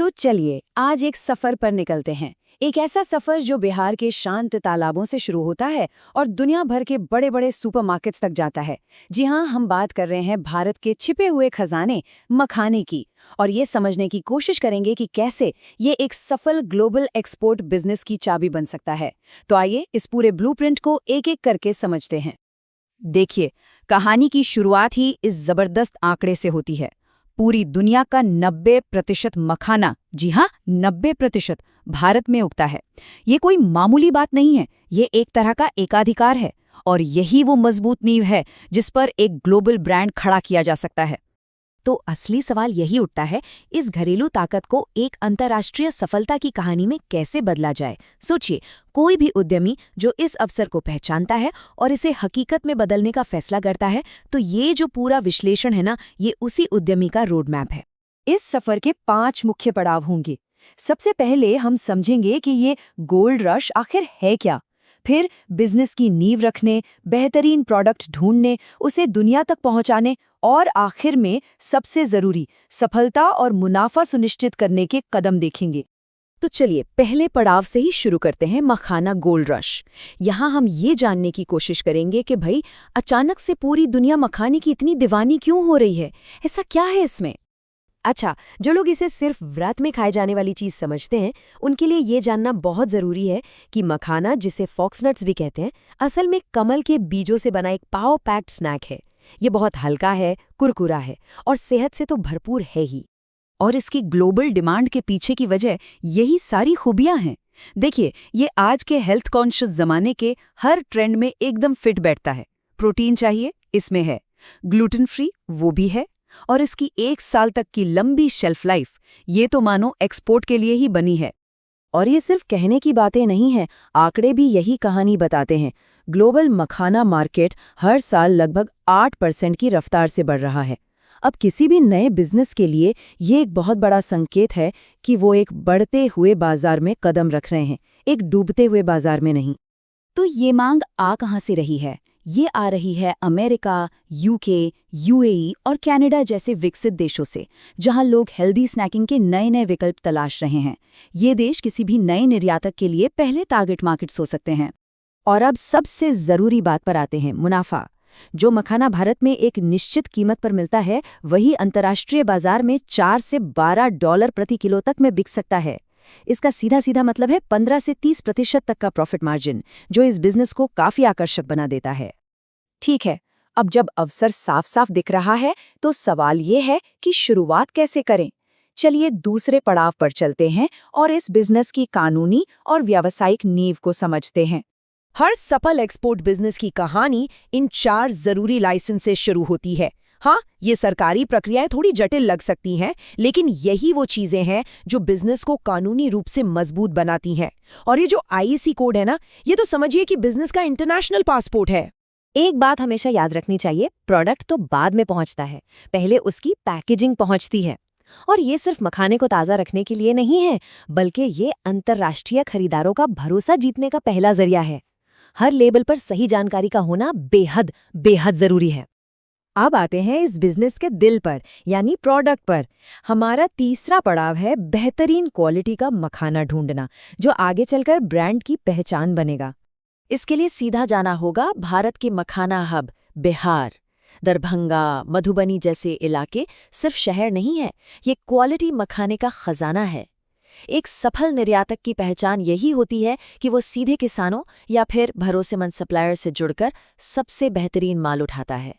तो चलिए आज एक सफर पर निकलते हैं। एक ऐसा सफर जो बिहार के शांत तालाबों से शुरू होता है और दुनिया भर के बड़े बड़े सुपरमार्केट्स तक जाता है। जी हाँ, हम बात कर रहे हैं भारत के छिपे हुए खजाने मखाने की, और ये समझने की कोशिश करेंगे कि कैसे ये एक सफल ग्लोबल एक्सपोर्ट बिजनेस की चाबी बन सकता है। तो आइए इस पूरे ब्लूप्रिंट को एक एक करके समझते हैं। देखिए, कहानी की शुरुआत ही इस जबरदस्त आंकड़े से होती है। पूरी दुनिया का 90% मखाना, जी हाँ 90%, भारत में उगता है। ये कोई मामूली बात नहीं है, ये एक तरह का एकाधिकार है, और यही वो मजबूत नींव है जिस पर एक ग्लोबल ब्रांड खड़ा किया जा सकता है। तो असली सवाल यही उठता है, इस घरेलू ताकत को एक अंतर्राष्ट्रीय सफलता की कहानी में कैसे बदला जाए। सोचिए, कोई भी उद्यमी जो इस अवसर को पहचानता है और इसे हकीकत में बदलने का फैसला करता है, तो ये जो पूरा विश्लेषण है ना, ये उसी उद्यमी का रोड मैप है। इस सफर के 5 मुख्य पड़ाव होंगे। सबसे पहले हम समझेंगे कि ये गोल्ड रश आखिर है क्या। फिर बिजनेस की नींव रखने, बेहतरीन प्रोडक्ट ढूंढने, उसे दुनिया तक पहुंचाने, और आखिर में सबसे जरूरी सफलता और मुनाफा सुनिश्चित करने के कदम देखेंगे। तो चलिए पहले पड़ाव से ही शुरू करते हैं, मखाना गोल्ड रश। यहाँ हम ये जानने की कोशिश करेंगे कि भाई अचानक से पूरी दुनिया मखाने की इतनी दीवानी क्यों हो रही है, ऐसा क्या है इसमें। अच्छा, जो लोग इसे सिर्फ व्रत में खाए जाने वाली चीज समझते हैं, उनके लिए ये जानना बहुत जरूरी है कि मखाना, जिसे फॉक्सनट्स भी कहते हैं, असल में कमल के बीजों से बना एक पावर पैक्ड स्नैक है। ये बहुत हल्का है, कुरकुरा है और सेहत से तो भरपूर है ही। और इसकी ग्लोबल डिमांड के पीछे की वजह यही सारी खूबियां हैं। देखिए, ये आज के हेल्थ कॉन्शियस जमाने के हर ट्रेंड में एकदम फिट बैठता है। प्रोटीन चाहिए, इसमें है। ग्लूटेन फ्री, वो भी है। और इसकी 1 साल तक की लंबी शेल्फ लाइफ, ये तो मानो एक्सपोर्ट के लिए ही बनी है। और ये सिर्फ कहने की बातें नहीं हैं, आंकड़े भी यही कहानी बताते हैं। ग्लोबल मखाना मार्केट हर साल लगभग 8% की रफ्तार से बढ़ रहा है। अब किसी भी नए बिजनेस के लिए ये एक बहुत बड़ा संकेत है कि वो एक बढ़ते हुए बाजार में कदम रख रहे हैं, एक डूबते हुए बाजार में नहीं। तो ये मांग आ कहाँ से रही है? ये आ रही है अमेरिका, यूके, यूएई और कनाडा जैसे विकसित देशों से, जहां लोग हेल्दी स्नैकिंग के नए नए विकल्प तलाश रहे हैं। ये देश किसी भी नए निर्यातक के लिए पहले टारगेट मार्केट्स हो सकते हैं। और अब सबसे जरूरी बात पर आते हैं, मुनाफा। जो मखाना भारत में एक निश्चित कीमत पर मिलता है, वही अंतर्राष्ट्रीय बाजार में $4 से $12 प्रति किलो तक में बिक सकता है। इसका सीधा सीधा मतलब है 15 से 30% तक का प्रॉफिट मार्जिन, जो इस बिजनेस को काफी आकर्षक बना देता है। ठीक है, अब जब अवसर साफ साफ दिख रहा है, तो सवाल ये है कि शुरुआत कैसे करें। चलिए दूसरे पड़ाव पर चलते हैं और इस बिजनेस की कानूनी और व्यावसायिक नींव को समझते हैं। हर सफल एक्सपोर्ट बिजनेस की कहानी इन 4 जरूरी लाइसेंस से शुरू होती है। हाँ, ये सरकारी प्रक्रियाएं थोड़ी जटिल लग सकती हैं, लेकिन यही वो चीजें हैं जो बिजनेस को कानूनी रूप से मजबूत बनाती हैं। और ये जो आईएसी कोड है ना, ये तो समझिए कि बिजनेस का इंटरनेशनल पासपोर्ट है। एक बात हमेशा याद रखनी चाहिए, प्रोडक्ट तो बाद में पहुंचता है, पहले उसकी पैकेजिंग पहुंचती है। और ये सिर्फ मखाने को ताज़ा रखने के लिए नहीं है, बल्कि ये अंतर्राष्ट्रीय खरीदारों का भरोसा जीतने का पहला जरिया है। हर लेबल पर सही जानकारी का होना बेहद बेहद जरूरी है। अब आते हैं इस बिजनेस के दिल पर, यानी प्रोडक्ट पर। हमारा तीसरा पड़ाव है बेहतरीन क्वालिटी का मखाना ढूंढना, जो आगे चलकर ब्रांड की पहचान बनेगा। इसके लिए सीधा जाना होगा भारत के मखाना हब बिहार। दरभंगा, मधुबनी जैसे इलाके सिर्फ शहर नहीं है, ये क्वालिटी मखाने का खजाना है। एक सफल निर्यातक की पहचान यही होती है कि वो सीधे किसानों या फिर भरोसेमंद सप्लायर से जुड़कर सबसे बेहतरीन माल उठाता है।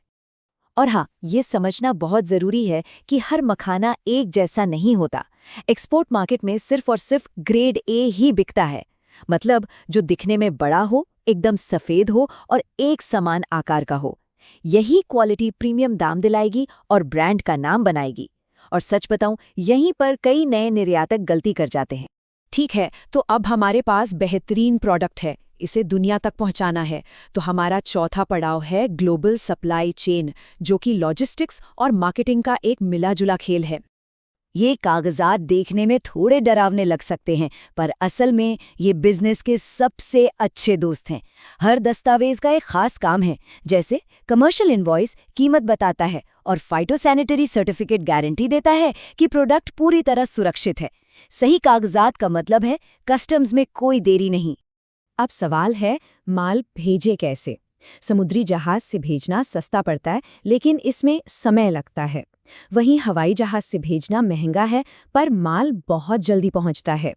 और हाँ, ये समझना बहुत जरूरी है कि हर मखाना एक जैसा नहीं होता। एक्सपोर्ट मार्केट में सिर्फ और सिर्फ ग्रेड ए ही बिकता है, मतलब जो दिखने में बड़ा हो, एकदम सफेद हो और एक समान आकार का हो। यही क्वालिटी प्रीमियम दाम दिलाएगी और ब्रांड का नाम बनाएगी। और सच बताऊं, यहीं पर कई नए निर्यातक गलती कर जाते हैं। ठीक है, तो अब हमारे पास बेहतरीन प्रोडक्ट है, इसे दुनिया तक पहुंचाना है। तो हमारा चौथा पड़ाव है ग्लोबल सप्लाई चेन, जो कि लॉजिस्टिक्स और मार्केटिंग का एक मिला-जुला खेल है। ये कागजात देखने में थोड़े डरावने लग सकते हैं, पर असल में ये बिजनेस के सबसे अच्छे दोस्त हैं। हर दस्तावेज का एक खास काम है, जैसे कमर्शियल इनवॉइस कीमत बताता है और फाइटोसैनिटरी सर्टिफिकेट गारंटी देता है कि प्रोडक्ट पूरी तरह सुरक्षित है। सही कागजात का मतलब है कस्टम्स में कोई देरी नहीं। अब सवाल है, माल भेजे कैसे? समुद्री जहाज से भेजना सस्ता पड़ता है, लेकिन इसमें समय लगता है। वहीं हवाई जहाज से भेजना महंगा है, पर माल बहुत जल्दी पहुंचता है।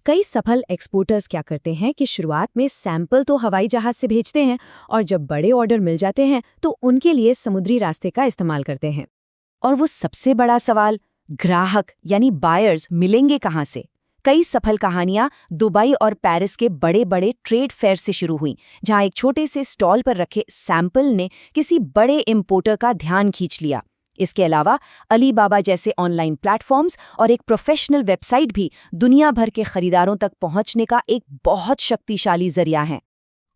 कई सफल एक्सपोर्टर्स क्या करते हैं कि शुरुआत में सैंपल तो हवाई जहाज से भेजते हैं, और जब बड़े ऑर्डर मिल जाते हैं तो उनके लिए समुद्री रास्ते का इस्तेमाल करते हैं। और वो सबसे बड़ा सवाल, ग्राहक यानी बायर्स मिलेंगे कहाँ से? कई सफल कहानियां दुबई और पेरिस के बड़े बड़े ट्रेड फेयर से शुरू हुईं, जहां एक छोटे से स्टॉल पर रखे सैंपल ने किसी बड़े इंपोर्टर का ध्यान खींच लिया। इसके अलावा अलीबाबा जैसे ऑनलाइन प्लेटफॉर्म्स और एक प्रोफेशनल वेबसाइट भी दुनिया भर के खरीदारों तक पहुंचने का एक बहुत शक्तिशाली जरिया है।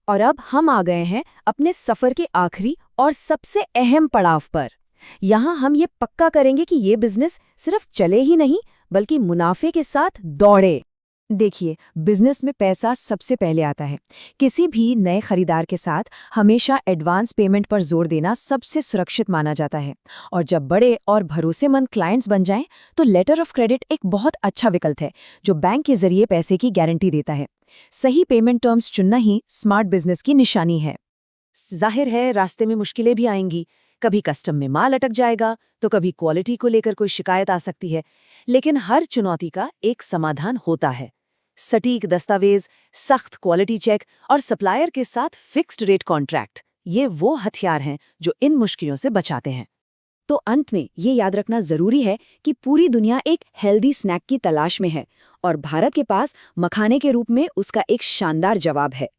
और अब हम आ गए हैं अपने सफर के आखिरी और सबसे अहम पड़ाव पर। यहाँ हम ये पक्का करेंगे कि ये बिजनेस सिर्फ चले ही नहीं, बल्कि मुनाफे के साथ दौड़े। देखिए, बिजनेस में पैसा सबसे पहले आता है। किसी भी नए खरीदार के साथ हमेशा एडवांस पेमेंट पर जोर देना सबसे सुरक्षित माना जाता है। और जब बड़े और भरोसेमंद क्लाइंट्स बन जाएं, तो लेटर ऑफ क्रेडिट एक बहुत अच्छा विकल्प है, जो बैंक के जरिए पैसे की गारंटी देता है। सही पेमेंट टर्म्स चुनना ही स्मार्ट बिजनेस की निशानी है। जाहिर है, रास्ते में मुश्किलें भी आएंगी। कभी कस्टम में माल अटक जाएगा, तो कभी क्वालिटी को लेकर कोई शिकायत आ सकती है। लेकिन हर चुनौती का एक समाधान होता है। सटीक दस्तावेज, सख्त क्वालिटी चेक और सप्लायर के साथ फिक्स्ड रेट कॉन्ट्रैक्ट, ये वो हथियार हैं जो इन मुश्किलों से बचाते हैं। तो अंत में ये याद रखना जरूरी है कि पूरी दुनिया एक हेल्दी स्नैक की तलाश में है, और भारत के पास मखाने के रूप में उसका एक शानदार जवाब है।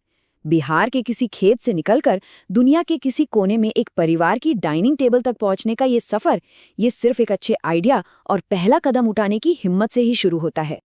बिहार के किसी खेत से निकलकर दुनिया के किसी कोने में एक परिवार की डाइनिंग टेबल तक पहुंचने का ये सफर, ये सिर्फ एक अच्छे आइडिया और पहला कदम उठाने की हिम्मत से ही शुरू होता है।